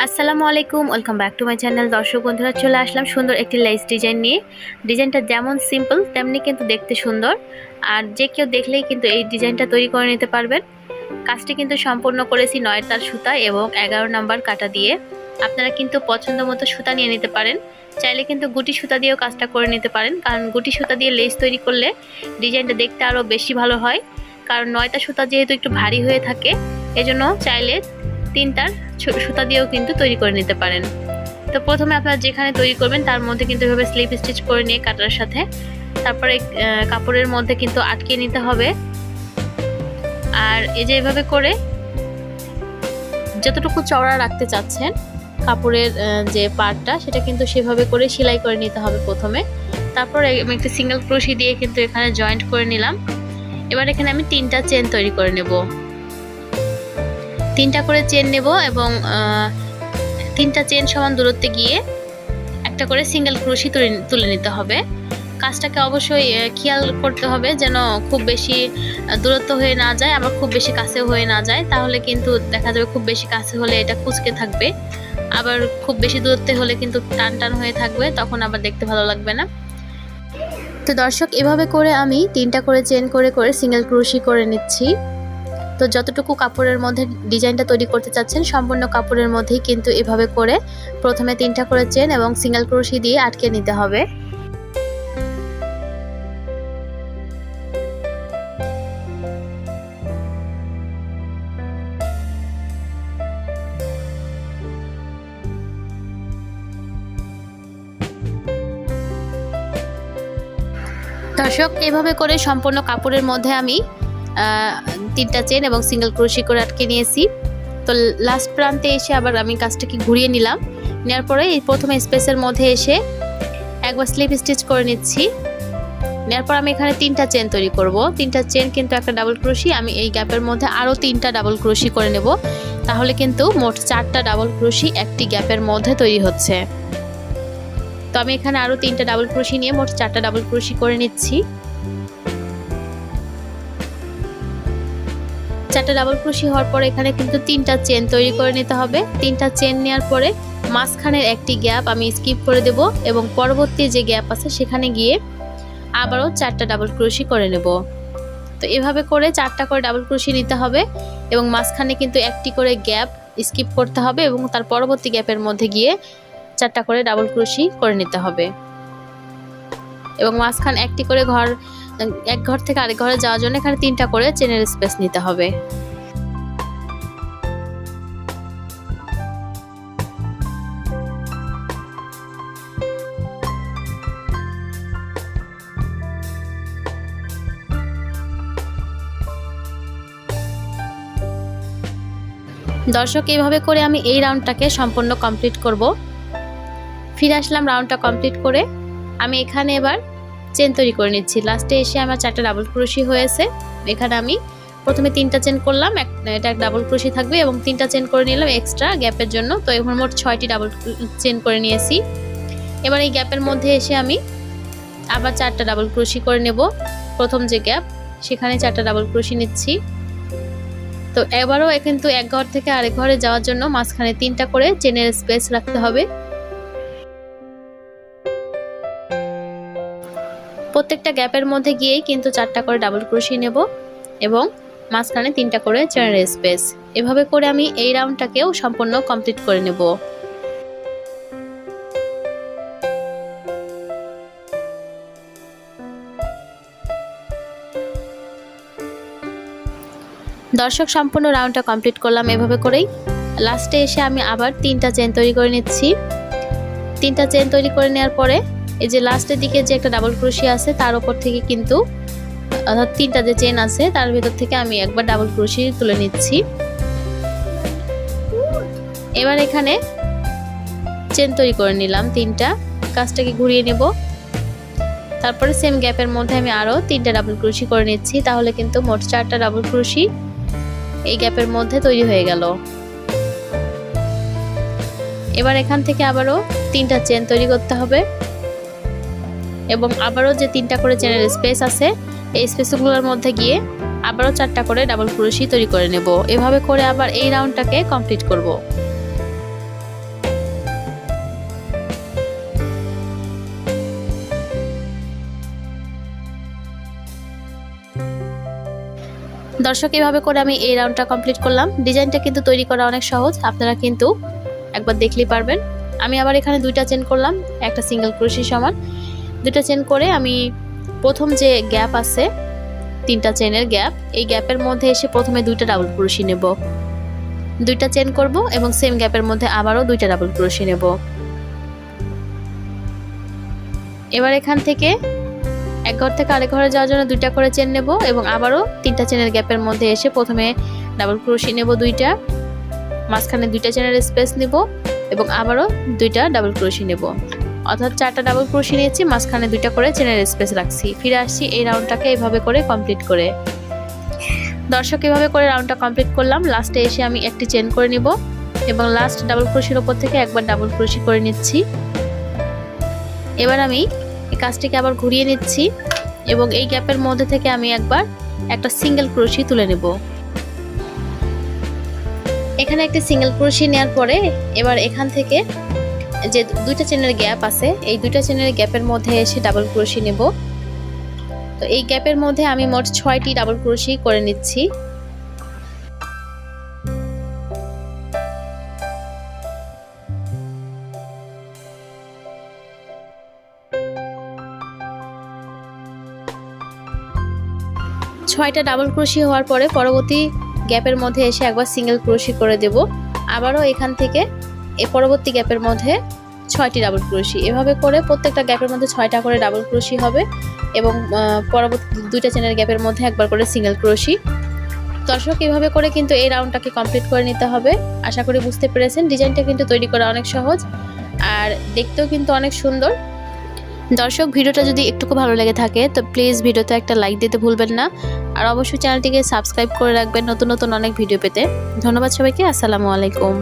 আসসালামু আলাইকুম, welcome back to my channel. দর্শক বন্ধুরা, চলে আসলাম সুন্দর একটি লেস ডিজাইন নিয়ে। ডিজাইনটা যেমন সিম্পল তেমনি কিন্তু দেখতে সুন্দর, আর যে কেউ দেখলেই কিন্তু এই ডিজাইনটা তৈরি করে নিতে পারবেন। কাজটি কিন্তু সম্পূর্ণ করেছি 9 তার সুতা এবং 11 নাম্বার কাটা দিয়ে। আপনারা কিন্তু পছন্দ মতো সুতা নিয়ে নিতে পারেন, চাইলে কিন্তু গুটি সুতা দিয়েও কাজটা করে নিতে পারেন, কারণ গুটি সুতা দিয়ে লেস তৈরি করলে ডিজাইনটা দেখতে আরও বেশি ভালো হয়। কারণ 9টা সুতা যেহেতু একটু ভারী হয়ে থাকে, এজন্য চাইলে 3টার সুতা দিয়েও কিন্তু তৈরি করে নিতে পারেন। তো প্রথমে আপনারা যেখানে তৈরি করবেন তার মধ্যে কিন্তু এভাবে স্লিপ স্টিচ করে নিয়ে কাটার সাথে তারপরে কাপড়ের মধ্যে কিন্তু আটকে নিতে হবে। আর এই যে এভাবে করে যতটুকু চওড়া রাখতে চাচ্ছেন কাপড়ের যে পার্টটা, সেটা কিন্তু সেভাবে করে সেলাই করে নিতে হবে প্রথমে। তারপরে আমি একটা সিঙ্গেল ক্রোশি দিয়ে কিন্তু এখানে জয়েন্ট করে নিলাম। এবার এখানে আমি 3টা চেন তৈরি করে নেব। 3টা করে চেন নেব এবং 3টা চেন সমান দূরত্বে গিয়ে একটা করে সিঙ্গেল ক্রোশি তুলে নিতে হবে। কাজটাকে অবশ্যই খেয়াল করতে হবে যেন খুব বেশি দূরত্ব হয়ে না যায়, আবার খুব বেশি কাছে হয়ে না যায়, তাহলে কিন্তু দেখা যাবে খুব বেশি কাছে হলে এটা কুঁচকে থাকবে, আবার খুব বেশি দূরত্বে হলে কিন্তু টান টান হয়ে থাকবে, তখন আবার দেখতে ভালো লাগবে না। তো দর্শক, এভাবে করে আমি 3টা করে চেন করে করে সিঙ্গেল ক্রোশি করে নিচ্ছি। তো যতটুকু কাপড়ের মধ্যে ডিজাইনটা তৈরি করতে চাচ্ছেন সম্পূর্ণ কাপড়ের মধ্যেই কিন্তু এভাবে করে প্রথমে 3টা করে চেন এবং সিঙ্গেল ক্রোশি দিয়ে আটকে নিতে হবে। দর্শক, এভাবে করে সম্পূর্ণ কাপড়ের মধ্যে আমি 3টা চেন এবং সিঙ্গেল ক্রোশি করে আটকে নিয়েছি। তো লাস্ট প্রান্তে এসে আবার আমি কাজটাকে ঘুরিয়ে নিলাম। নেওয়ার পরে এই প্রথমে স্পেসের মধ্যে এসে একবার স্লিপ স্টিচ করে নিচ্ছি। নেওয়ার পর আমি এখানে 3টা চেন তৈরি করব। 3টা চেন কিন্তু একটা ডাবল ক্রোশি, আমি এই গ্যাপের মধ্যে আরও 3টা ডাবল ক্রোশি করে নেব, তাহলে কিন্তু মোট 4টা ডাবল ক্রোশি একটি গ্যাপের মধ্যে তৈরি হচ্ছে। তো আমি এখানে আরও 3টা ডাবল ক্রোশি নিয়ে মোট 4টা ডাবল ক্রোশি করে নিচ্ছি। 4টা ডাবল ক্রোশি হওয়ার পরে এখানে কিন্তু 3টা চেন তৈরি করে নিতে হবে। 3টা চেন নেওয়ার পরে মাঝখানের একটি গ্যাপ আমি স্কিপ করে দেব এবং পরবর্তী যে গ্যাপ আছে সেখানে গিয়ে আবারও 4টা ডাবল ক্রোশি করে নেব। তো এভাবে করে 4টা করে ডাবল ক্রোশি নিতে হবে এবং মাঝখানে কিন্তু একটি করে গ্যাপ স্কিপ করতে হবে এবং তার পরবর্তী গ্যাপের মধ্যে গিয়ে 4টা করে ডাবল ক্রোশি করে নিতে হবে এবং মাঝখানে একটি করে এক ঘর থেকে আরেক ঘরে যাওয়ার জন্য এখানে 3টা করে চেনের স্পেস নিতে হবে। দর্শক, এইভাবে করে আমি এই রাউন্ডটাকে সম্পূর্ণ কমপ্লিট করব। ফিরে আসলাম রাউন্ডটা কমপ্লিট করে। আমি এখানে এবার চেন তৈরি করে নিচ্ছি। লাস্টে এসে আমার 4টা ডাবল ক্রোশি হয়েছে। এখানে আমি প্রথমে 3টা চেন করলাম, এটা এক ডাবল ক্রোশি থাকবে এবং 3টা চেন করে নিলাম এক্সট্রা গ্যাপের জন্য। তো এখন মোট 6টি ডাবল চেন করে নিয়েছি। এবার এই গ্যাপের মধ্যে এসে আমি আবার 4টা ডাবল ক্রোশি করে নেব। প্রথম যে গ্যাপ সেখানে 4টা ডাবল ক্রোশি নিচ্ছি। তো এবারও কিন্তু এক ঘর থেকে আরেক ঘরে যাওয়ার জন্য মাঝখানে 3টা করে চেনের স্পেস রাখতে হবে। প্রত্যেকটা গ্যাপের মধ্যে গিয়েই কিন্তু 4টা করে ডাবল ক্রোশি নেব এবং মাঝখানে 3টা করে চেনের স্পেস। এভাবে করে আমি এই রাউন্ডটাকেও সম্পূর্ণ কমপ্লিট করে নেব। দর্শক, সম্পূর্ণ রাউন্ডটা কমপ্লিট করলাম এভাবে করেই। লাস্টে এসে আমি আবার 3টা চেন তৈরি করে নিচ্ছি। 3টা চেন তৈরি করে নেওয়ার পরে এই যে লাস্টের দিকে যে একটা ডাবল ক্রোশি আছে তার উপর থেকে কিন্তু অর্থাৎ 3টা যে চেন আছে তার ভিতর থেকে আমি একবার ডাবল ক্রোশি তুলে নিচ্ছি। এবার এখানে চেন তৈরি করে নিলাম 3টা। কাজটাকে ঘুরিয়ে নেব। তারপরে সেম গ্যাপের মধ্যে আমি আরও 3টা ডাবল ক্রোশি করে নিচ্ছি, তাহলে কিন্তু মোট 4টা ডাবল ক্রোশি এই গ্যাপের মধ্যে তৈরি হয়ে গেল। এবার এখান থেকে আবারও 3টা চেন তৈরি করতে হবে এবং আবারও যে 3টা করে চেনের স্পেস আছে এই স্পেসগুলোর মধ্যে গিয়ে আবারও 4টা করে ডাবল ক্রোশি তৈরি করে নেব। এভাবে করে আবার এই রাউন্ডটাকে কমপ্লিট করব। দর্শক, এভাবে করে আমি এই রাউন্ডটা কমপ্লিট করলাম। ডিজাইনটা কিন্তু তৈরি করা অনেক সহজ, আপনারা কিন্তু একবার দেখলেই পারবেন। আমি আবার এখানে দুইটা চেন করলাম, একটা সিঙ্গেল ক্রোশি সমান দুইটা চেন করে আমি প্রথম যে গ্যাপ আছে 3টা চেনের গ্যাপ, এই গ্যাপের মধ্যে এসে প্রথমে দুইটা ডাবল ক্রোশি নেব, দুইটা চেন করব এবং সেম গ্যাপের মধ্যে আবারও দুইটা ডাবল ক্রোশি নেব। এবার এখান থেকে এক ঘর থেকে আরেক ঘরে যাওয়ার জন্য দুইটা করে চেন নেব এবং আবারও 3টা চেনের গ্যাপের মধ্যে এসে প্রথমে ডাবল ক্রোশি নেব দুইটা, মাঝখানে দুইটা চেনের স্পেস নেব এবং আবারও দুইটা ডাবল ক্রোশি নেব, অর্থাৎ 4টা ডাবল ক্রোশি নিয়েছি, মাঝখানে দুইটা করে চেনের স্পেস রাখছি। ফিরে আসছি এই রাউন্ডটাকে এইভাবে করে কমপ্লিট করে। দর্শক, এভাবে করে রাউন্ডটা কমপ্লিট করলাম। লাস্টে এসে আমি একটি চেন করে নিব এবং লাস্ট ডাবল ক্রোশির ওপর থেকে একবার ডাবল ক্রোশি করে নিচ্ছি। এবার আমি এই কাজটিকে আবার ঘুরিয়ে নিচ্ছি এবং এই গ্যাপের মধ্যে থেকে আমি একবার একটা সিঙ্গেল ক্রোশি তুলে নেব। এখানে একটা সিঙ্গেল ক্রোশি নেওয়ার পরে এবার এখান থেকে যে দুইটা চেনের গ্যাপ আছে, এই দুইটা চেনের গ্যাপের মধ্যে এসে ডাবল ক্রোশি নেব। তো এই গ্যাপের মধ্যে আমি মোট 6টি ডাবল ক্রোশি করে নিচ্ছি। ছয়টা ডাবল ক্রোশি হওয়ার পরে পরবর্তী গ্যাপের মধ্যে এসে একবার সিঙ্গেল ক্রোশি করে দেব। আবারও এখান থেকে এই পরবর্তী গ্যাপের মধ্যে 6টি ডাবল ক্রোশি। এভাবে করে প্রত্যেকটা গ্যাপের মধ্যে 6টা করে ডাবল ক্রোশি হবে এবং পরবর্তী দুইটা চেনের গ্যাপের মধ্যে একবার করে সিঙ্গেল ক্রোশি। দর্শক, এভাবে করে কিন্তু এই রাউন্ডটাকে কমপ্লিট করে নিতে হবে। আশা করি বুঝতে পেরেছেন। ডিজাইনটা কিন্তু তৈরি করা অনেক সহজ আর দেখতেও কিন্তু অনেক সুন্দর। দর্শক, ভিডিওটা যদি একটুকু ভালো লেগে থাকে তো প্লিজ ভিডিওতে একটা লাইক দিতে ভুলবেন না, আর অবশ্যই চ্যানেলটিকে সাবস্ক্রাইব করে রাখবেন নতুন নতুন অনেক ভিডিও পেতে। ধন্যবাদ সবাইকে। আসসালামু আলাইকুম।